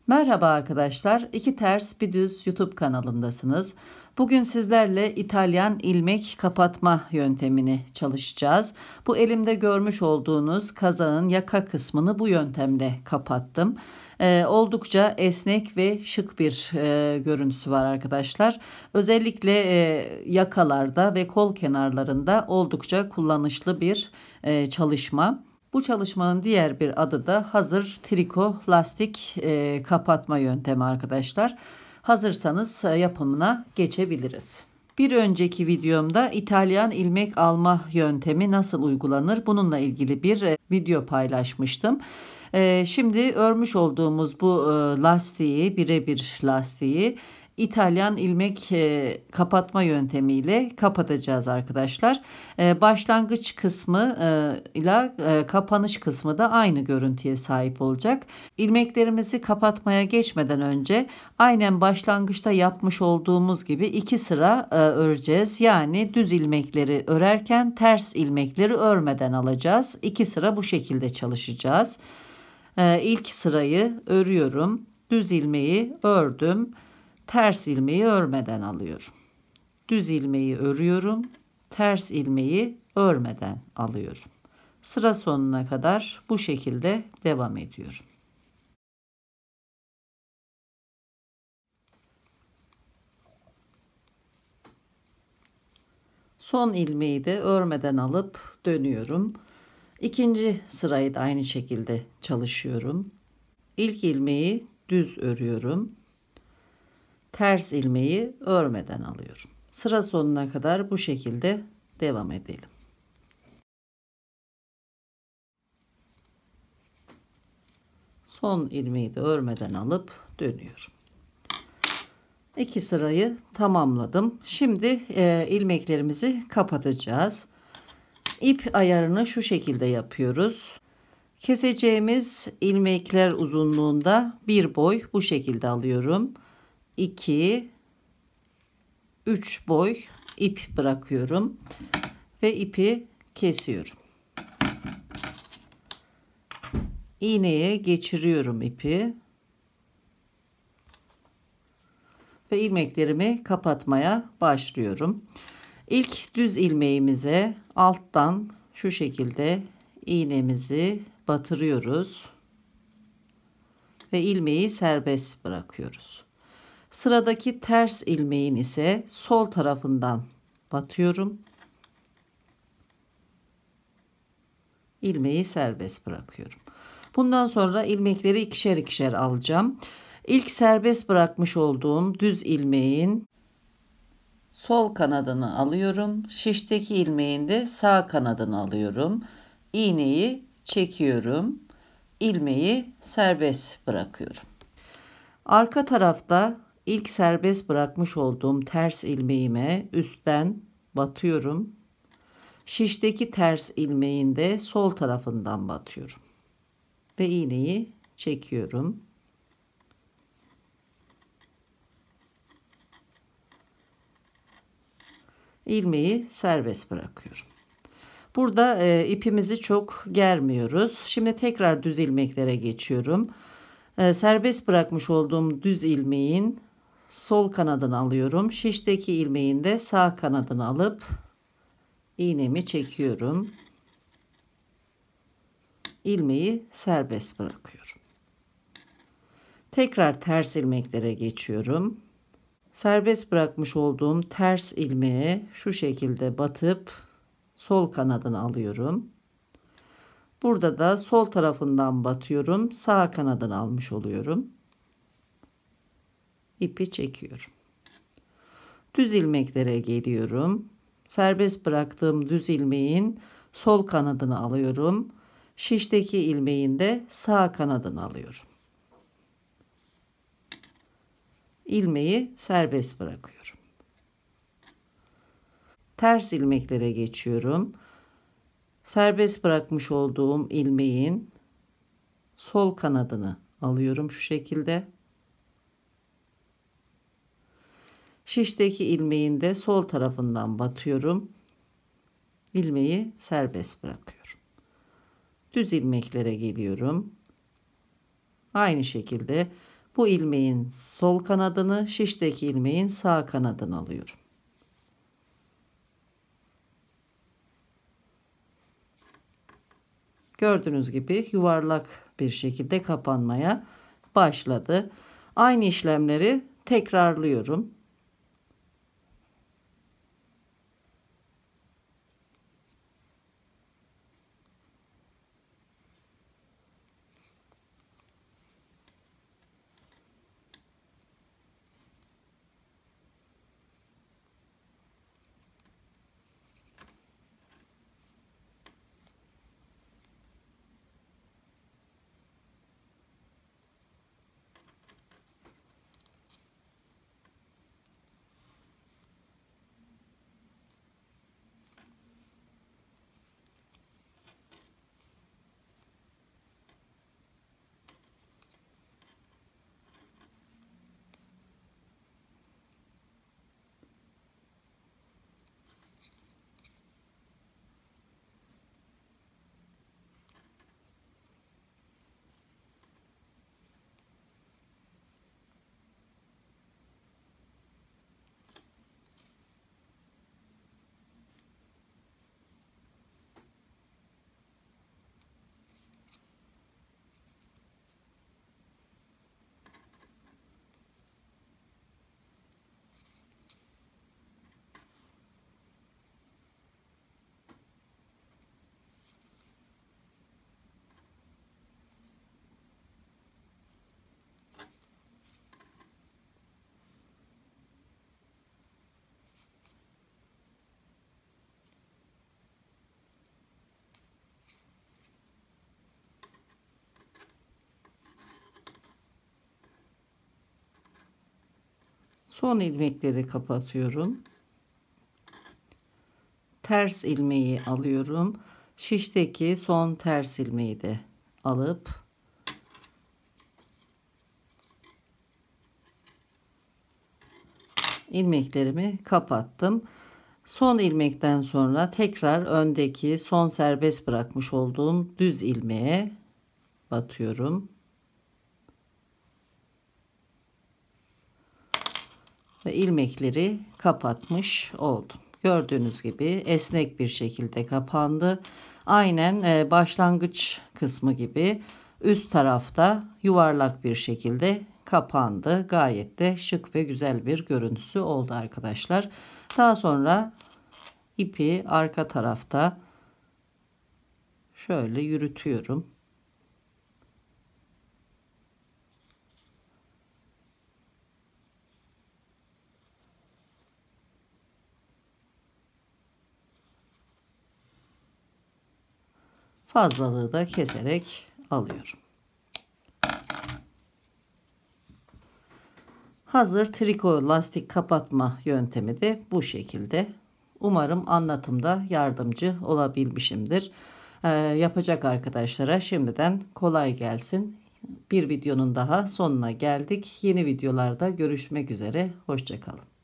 Merhaba arkadaşlar, İki Ters Bir Düz YouTube kanalındasınız. Bugün sizlerle İtalyan ilmek kapatma yöntemini çalışacağız. Bu elimde görmüş olduğunuz kazağın yaka kısmını bu yöntemle kapattım. Oldukça esnek ve şık bir görüntüsü var arkadaşlar. Özellikle yakalarda ve kol kenarlarında oldukça kullanışlı bir çalışma. Bu çalışmanın diğer bir adı da hazır triko lastik kapatma yöntemi arkadaşlar. Hazırsanız yapımına geçebiliriz. Bir önceki videomda İtalyan ilmek alma yöntemi nasıl uygulanır bununla ilgili bir video paylaşmıştım. Şimdi örmüş olduğumuz bu lastiği, birebir lastiği İtalyan ilmek kapatma yöntemiyle kapatacağız arkadaşlar. Başlangıç kısmı ile kapanış kısmı da aynı görüntüye sahip olacak. İlmeklerimizi kapatmaya geçmeden önce aynen başlangıçta yapmış olduğumuz gibi 2 sıra öreceğiz. Yani düz ilmekleri örerken ters ilmekleri örmeden alacağız. 2 sıra bu şekilde çalışacağız. İlk sırayı örüyorum. Düz ilmeği ördüm. Ters ilmeği örmeden alıyorum. Düz ilmeği örüyorum. Ters ilmeği örmeden alıyorum. Sıra sonuna kadar bu şekilde devam ediyorum. Son ilmeği de örmeden alıp dönüyorum. İkinci sırayı da aynı şekilde çalışıyorum. İlk ilmeği düz örüyorum. Ters ilmeği örmeden alıyorum. Sıra sonuna kadar bu şekilde devam edelim. Son ilmeği de örmeden alıp dönüyorum. 2 sırayı tamamladım. Şimdi ilmeklerimizi kapatacağız. İp ayarını şu şekilde yapıyoruz. Keseceğimiz ilmekler uzunluğunda bir boy bu şekilde alıyorum. 2 3 boy ip bırakıyorum ve ipi kesiyorum. İğneye geçiriyorum ipi ve ilmeklerimi kapatmaya başlıyorum. İlk düz ilmeğimize alttan şu şekilde iğnemizi batırıyoruz ve ilmeği serbest bırakıyoruz. Sıradaki ters ilmeğin ise sol tarafından batıyorum. İlmeği serbest bırakıyorum. Bundan sonra ilmekleri ikişer ikişer alacağım. İlk serbest bırakmış olduğum düz ilmeğin sol kanadını alıyorum. Şişteki ilmeğin de sağ kanadını alıyorum. İğneyi çekiyorum. İlmeği serbest bırakıyorum. Arka tarafta ilk serbest bırakmış olduğum ters ilmeğime üstten batıyorum. Şişteki ters ilmeğin de sol tarafından batıyorum. Ve iğneyi çekiyorum. İlmeği serbest bırakıyorum. Burada ipimizi çok germiyoruz. Şimdi tekrar düz ilmeklere geçiyorum. Serbest bırakmış olduğum düz ilmeğin sol kanadını alıyorum. Şişteki ilmeğin de sağ kanadını alıp iğnemi çekiyorum. İlmeği serbest bırakıyorum. Tekrar ters ilmeklere geçiyorum. Serbest bırakmış olduğum ters ilmeğe şu şekilde batıp sol kanadını alıyorum. Burada da sol tarafından batıyorum. Sağ kanadını almış oluyorum. İpi çekiyorum. Düz ilmeklere geliyorum. Serbest bıraktığım düz ilmeğin sol kanadını alıyorum. Şişteki ilmeğin de sağ kanadını alıyorum. İlmeği serbest bırakıyorum. Ters ilmeklere geçiyorum. Serbest bırakmış olduğum ilmeğin sol kanadını alıyorum şu şekilde. Şişteki ilmeğin de sol tarafından batıyorum. İlmeği serbest bırakıyorum. Düz ilmeklere geliyorum. Aynı şekilde Bu ilmeğin sol kanadını, şişteki ilmeğin sağ kanadını alıyorum. Gördüğünüz gibi yuvarlak bir şekilde kapanmaya başladı. Aynı işlemleri tekrarlıyorum. Son ilmekleri kapatıyorum. Ters ilmeği alıyorum. Şişteki son ters ilmeği de alıp ilmeklerimi kapattım. Son ilmekten sonra tekrar öndeki son serbest bırakmış olduğum düz ilmeğe batıyorum. Ve ilmekleri kapatmış oldum. Gördüğünüz gibi esnek bir şekilde kapandı. Aynen başlangıç kısmı gibi üst tarafta yuvarlak bir şekilde kapandı. Gayet de şık ve güzel bir görüntüsü oldu arkadaşlar. Daha sonra ipi arka tarafta şöyle yürütüyorum. Fazlalığı da keserek alıyorum. Hazır triko lastik kapatma yöntemi de bu şekilde. Umarım anlatımda yardımcı olabilmişimdir. Yapacak arkadaşlara şimdiden kolay gelsin. Bir videonun daha sonuna geldik. Yeni videolarda görüşmek üzere. Hoşça kalın.